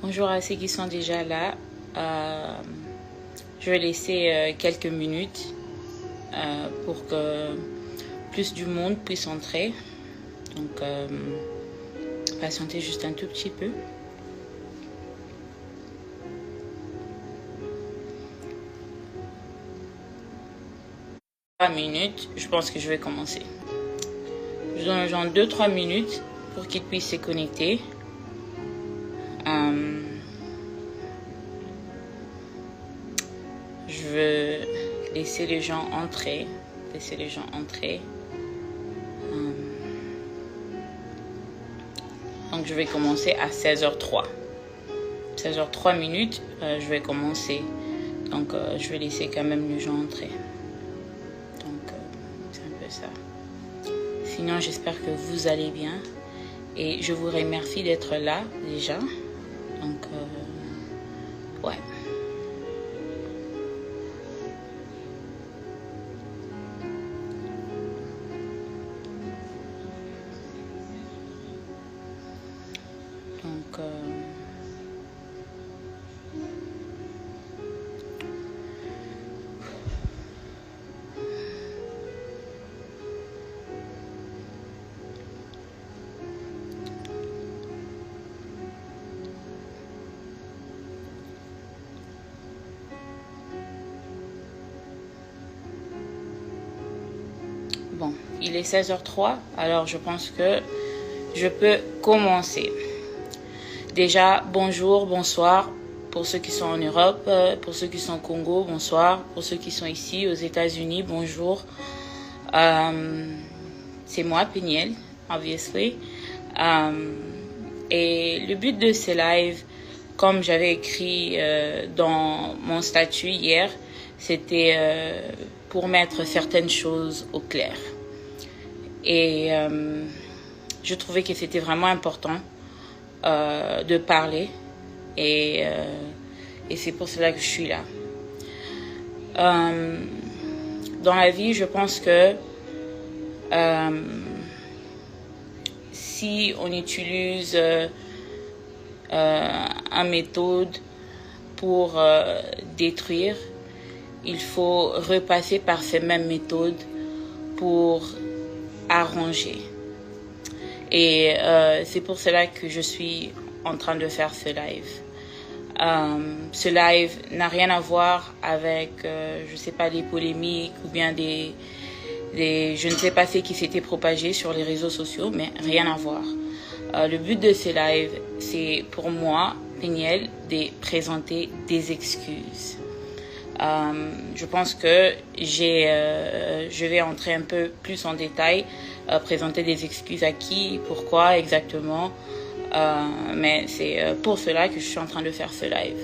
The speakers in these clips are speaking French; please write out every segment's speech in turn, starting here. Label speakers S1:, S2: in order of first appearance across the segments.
S1: Bonjour à ceux qui sont déjà là. Je vais laisser quelques minutes pour que plus du monde puisse entrer. Donc, patientez juste un tout petit peu. Minutes, je pense que je vais commencer. Je donne genre 2-3 minutes pour qu'ils puissent se connecter. Je veux laisser les gens entrer. Donc je vais commencer à 16h03. 16h03 minutes, je vais commencer. Donc je vais laisser quand même les gens entrer. Donc c'est un peu ça. Sinon j'espère que vous allez bien. Et je vous remercie d'être là déjà. Donc ouais. Donc bon, il est 16h03, alors je pense que je peux commencer. Déjà, bonjour, bonsoir pour ceux qui sont en Europe, pour ceux qui sont au Congo, bonsoir. Pour ceux qui sont ici aux États-Unis, bonjour. C'est moi, Peniel, obviously. Et le but de ces lives, comme j'avais écrit dans mon statut hier, c'était pour mettre certaines choses au clair. Et je trouvais que c'était vraiment important de parler. Et c'est pour cela que je suis là. Dans la vie, je pense que si on utilise une méthode pour détruire, il faut repasser par ces mêmes méthodes pour arranger. Et c'est pour cela que je suis en train de faire ce live. Ce live n'a rien à voir avec, je sais pas, des polémiques ou bien je ne sais pas ce qui s'était propagé sur les réseaux sociaux, mais rien à voir. Le but de ce live, c'est pour moi, Peniel, de présenter des excuses. Je pense que je vais entrer un peu plus en détail, présenter des excuses à qui, pourquoi exactement. Mais c'est pour cela que je suis en train de faire ce live.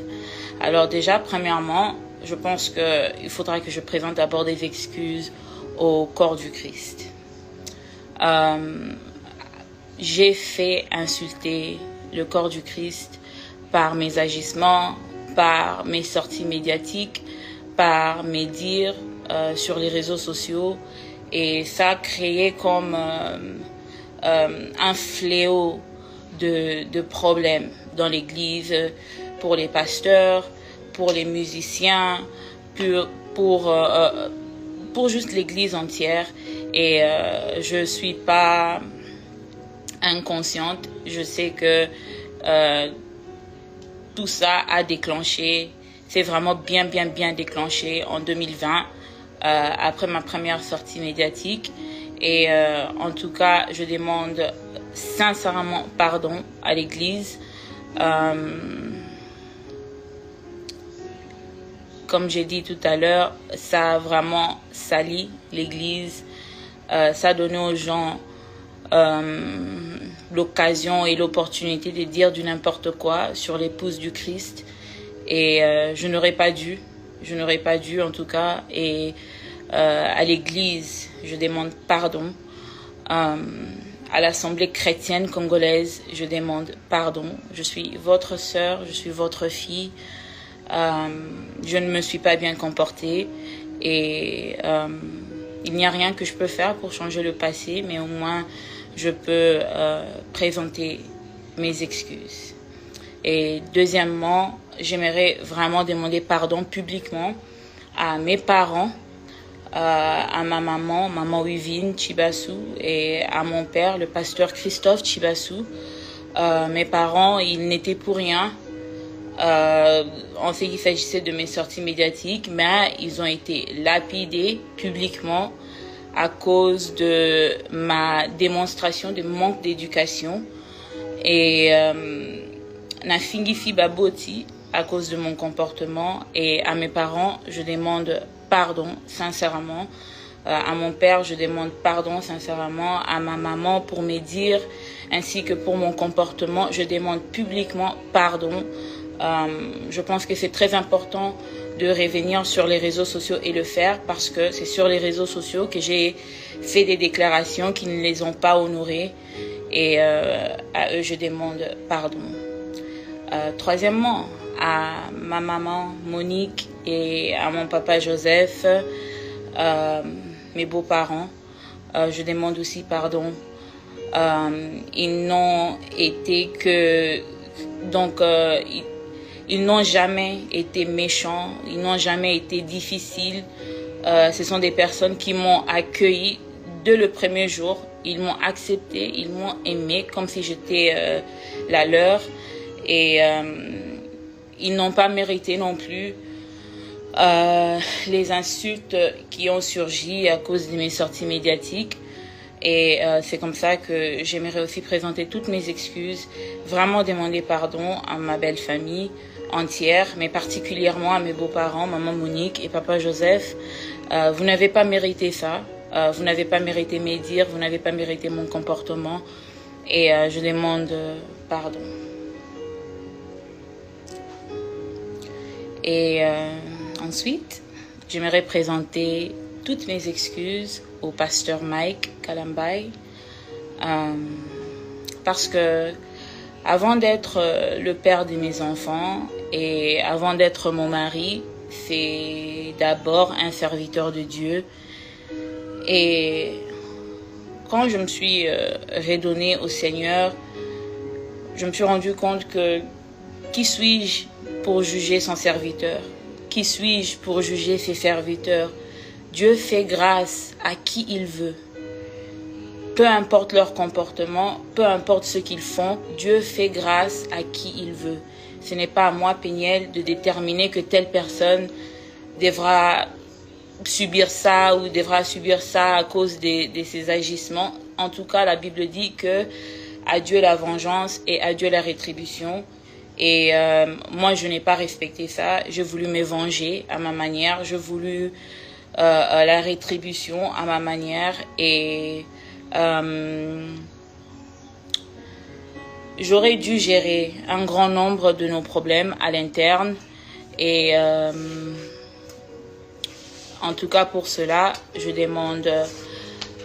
S1: Alors déjà, premièrement, je pense qu'il faudra que je présente d'abord des excuses au corps du Christ. J'ai fait insulter le corps du Christ par mes agissements, par mes sorties médiatiques, par mes dires sur les réseaux sociaux. Et ça a créé comme un fléau de problèmes dans l'église, pour les pasteurs, pour les musiciens, pour juste l'église entière. Et je suis pas inconsciente. Je sais que tout ça a déclenché, c'est vraiment bien déclenché en 2020, après ma première sortie médiatique. Et en tout cas, je demande sincèrement pardon à l'église. Comme j'ai dit tout à l'heure, ça a vraiment sali l'église. Ça a donné aux gens l'occasion et l'opportunité de dire du n'importe quoi sur l'épouse du Christ. Et je n'aurais pas dû en tout cas. Et à l'église, je demande pardon. à l'Assemblée chrétienne congolaise, je demande pardon. Je suis votre sœur, je suis votre fille. Je ne me suis pas bien comportée et il n'y a rien que je peux faire pour changer le passé, mais au moins je peux présenter mes excuses. Et deuxièmement, j'aimerais vraiment demander pardon publiquement à mes parents, à ma maman Wivine Chibassou, et à mon père, le pasteur Christophe Chibassou. Mes parents, ils n'étaient pour rien en ce qui s'agissait de mes sorties médiatiques, mais ils ont été lapidés publiquement à cause de ma démonstration de manque d'éducation et Nafingifi Baboti à cause de mon comportement. Et à mes parents, je demande pardon sincèrement. À mon père, je demande pardon sincèrement. À ma maman pour mes dires ainsi que pour mon comportement, je demande publiquement pardon. Je pense que c'est très important de revenir sur les réseaux sociaux et le faire parce que c'est sur les réseaux sociaux que j'ai fait des déclarations qui ne les ont pas honorées et à eux je demande pardon. Troisièmement, à ma maman Monique et à mon papa Joseph, mes beaux-parents, je demande aussi pardon. Ils n'ont été que ils n'ont jamais été méchants, ils n'ont jamais été difficiles. Ce sont des personnes qui m'ont accueilli dès le premier jour. Ils m'ont accepté, ils m'ont aimé comme si j'étais la leur. Et ils n'ont pas mérité non plus les insultes qui ont surgi à cause de mes sorties médiatiques. Et c'est comme ça que j'aimerais aussi présenter toutes mes excuses, vraiment demander pardon à ma belle famille entière, mais particulièrement à mes beaux-parents, maman Monique et papa Joseph. Vous n'avez pas mérité ça, vous n'avez pas mérité mes dires, vous n'avez pas mérité mon comportement et je demande pardon. Et ensuite, j'aimerais présenter toutes mes excuses au pasteur Mike Kalambay parce que avant d'être le père de mes enfants et avant d'être mon mari, c'est d'abord un serviteur de Dieu. Et quand je me suis redonnée au Seigneur, je me suis rendu compte que qui suis-je pour juger son serviteur? Qui suis-je pour juger ses serviteurs? Dieu fait grâce à qui il veut. Peu importe leur comportement, peu importe ce qu'ils font, Dieu fait grâce à qui il veut. Ce n'est pas à moi, Péniel, de déterminer que telle personne devra subir ça ou devra subir ça à cause de ses agissements. En tout cas, la Bible dit que à Dieu la vengeance et à Dieu la rétribution. Et moi, je n'ai pas respecté ça. J'ai voulu me venger à ma manière. J'ai voulu la rétribution à ma manière. Et j'aurais dû gérer un grand nombre de nos problèmes à l'interne. Et en tout cas, pour cela, je demande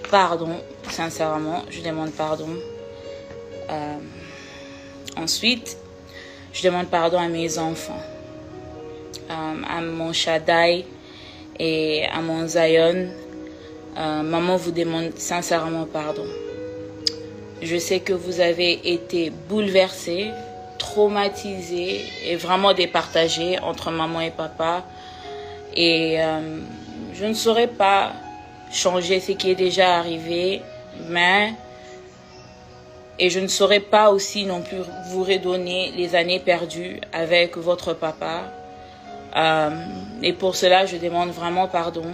S1: pardon. Sincèrement, je demande pardon. Ensuite, je demande pardon à mes enfants, à mon Shaddai et à mon Zion. Maman vous demande sincèrement pardon. Je sais que vous avez été bouleversés, traumatisés et vraiment départagés entre maman et papa. Et je ne saurais pas changer ce qui est déjà arrivé, mais... Et je ne saurais pas aussi non plus vous redonner les années perdues avec votre papa. Et pour cela, je demande vraiment pardon.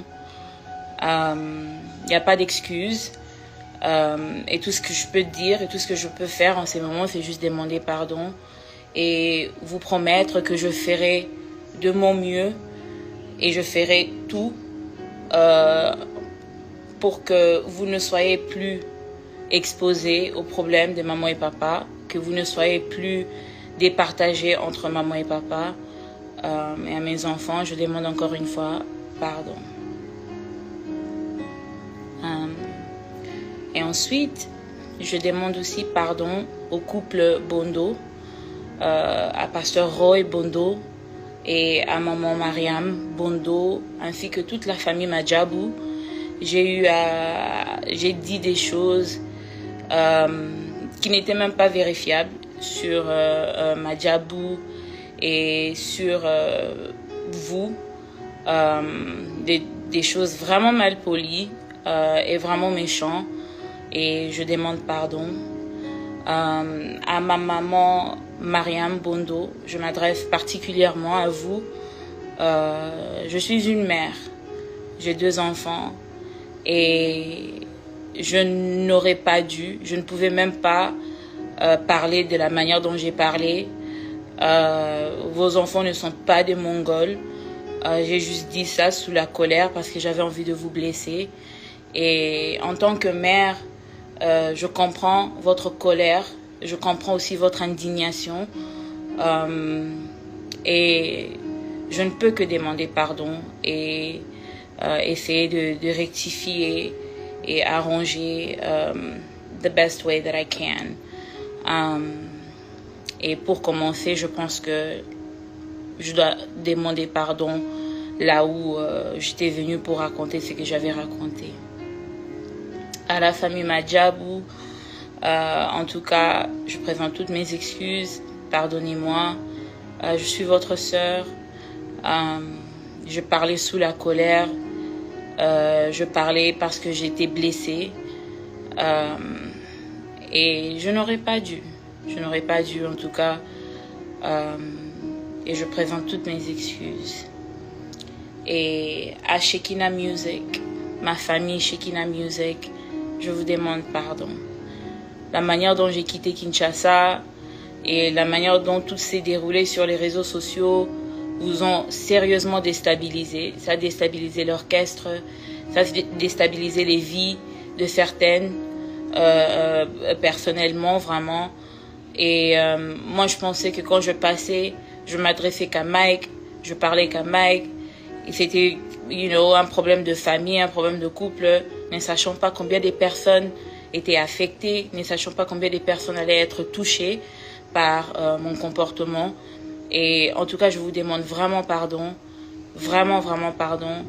S1: Il n'y a pas d'excuse. Et tout ce que je peux dire et tout ce que je peux faire en ces moments, c'est juste demander pardon. Et vous promettre que je ferai de mon mieux. Et je ferai tout pour que vous ne soyez plus exposés aux problèmes de maman et papa, que vous ne soyez plus départagés entre maman et papa. Et à mes enfants, je demande encore une fois pardon. Et ensuite, Je demande aussi pardon au couple Bondo, à Pasteur Roy Bondo et à maman Mariam Bondo, ainsi que toute la famille Madjabou. J'ai dit des choses qui n'étaient même pas vérifiables sur Madjabou et sur vous, des choses vraiment mal polies et vraiment méchantes, et je demande pardon. À ma maman Mariam Bondo, je m'adresse particulièrement à vous. Je suis une mère, j'ai 2 enfants et je n'aurais pas dû, je ne pouvais même pas parler de la manière dont j'ai parlé. Vos enfants ne sont pas des Mongols. J'ai juste dit ça sous la colère parce que j'avais envie de vous blesser. Et en tant que mère, je comprends votre colère, je comprends aussi votre indignation, et je ne peux que demander pardon et essayer de rectifier et arranger the best way that I can. Et pour commencer, je pense que je dois demander pardon là où j'étais venue pour raconter ce que j'avais raconté. À la famille Madjabou, en tout cas, je présente toutes mes excuses. Pardonnez-moi. Je suis votre sœur. Je parlais sous la colère. Je parlais parce que j'étais blessée. Et je n'aurais pas dû. Je n'aurais pas dû, en tout cas. Et je présente toutes mes excuses. Et à Shekinah Music, ma famille Shekinah Music, je vous demande pardon. La manière dont j'ai quitté Kinshasa et la manière dont tout s'est déroulé sur les réseaux sociaux vous ont sérieusement déstabilisé. Ça a déstabilisé l'orchestre, ça a déstabilisé les vies de certaines, personnellement, vraiment. Et moi, je pensais que quand je passais, je m'adressais qu'à Mike, je parlais qu'à Mike. Et c'était, un problème de famille, un problème de couple, ne sachant pas combien de personnes étaient affectées, ne sachant pas combien de personnes allaient être touchées par mon comportement. Et en tout cas, je vous demande vraiment pardon. Vraiment, vraiment pardon.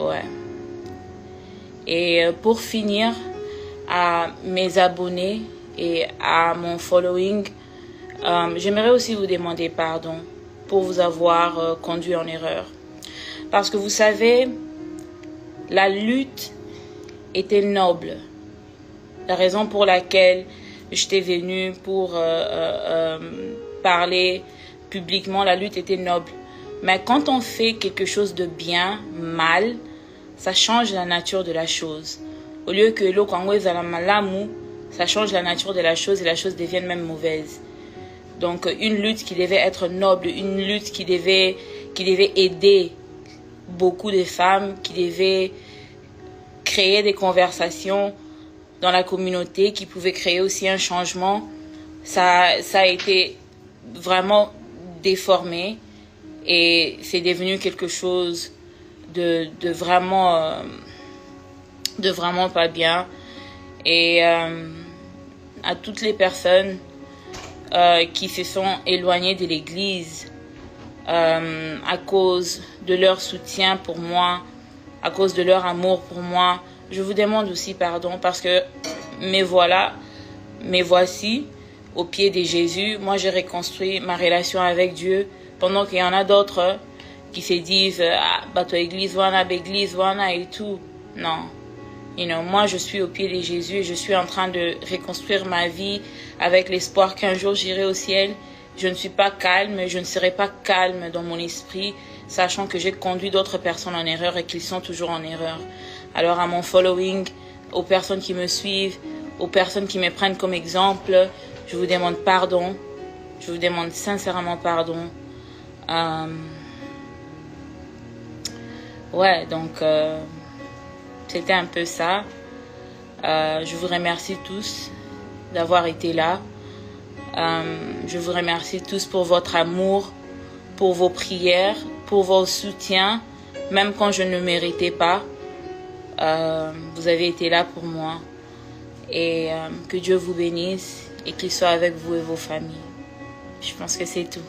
S1: Ouais. Et pour finir, à mes abonnés et à mon following, j'aimerais aussi vous demander pardon pour vous avoir conduit en erreur. Parce que vous savez, la lutte était noble. La raison pour laquelle j'étais venue pour parler publiquement, la lutte était noble. Mais quand on fait quelque chose de bien, mal, ça change la nature de la chose. Au lieu que l'eau kangwez à la malamu, ça change la nature de la chose et la chose devient même mauvaise. Donc une lutte qui devait être noble, une lutte qui devait aider beaucoup de femmes, qui devait créer des conversations dans la communauté, qui pouvait créer aussi un changement, ça a été vraiment déformé et c'est devenu quelque chose de vraiment pas bien. Et à toutes les personnes qui se sont éloignées de l'église à cause de leur soutien pour moi, à cause de leur amour pour moi, je vous demande aussi pardon parce que me voici au pied de Jésus. Moi, j'ai reconstruit ma relation avec Dieu pendant qu'il y en a d'autres qui se disent bateau église wana et tout. Non. Moi, je suis au pied de Jésus et je suis en train de reconstruire ma vie avec l'espoir qu'un jour j'irai au ciel. Je ne suis pas calme, je ne serai pas calme dans mon esprit, sachant que j'ai conduit d'autres personnes en erreur et qu'ils sont toujours en erreur. Alors à mon following, aux personnes qui me suivent, aux personnes qui me prennent comme exemple, je vous demande pardon. Je vous demande sincèrement pardon. Ouais, donc c'était un peu ça. Je vous remercie tous d'avoir été là. Je vous remercie tous pour votre amour, pour vos prières, pour vos soutiens, même quand je ne méritais pas. Vous avez été là pour moi. Et que Dieu vous bénisse et qu'il soit avec vous et vos familles. Je pense que c'est tout.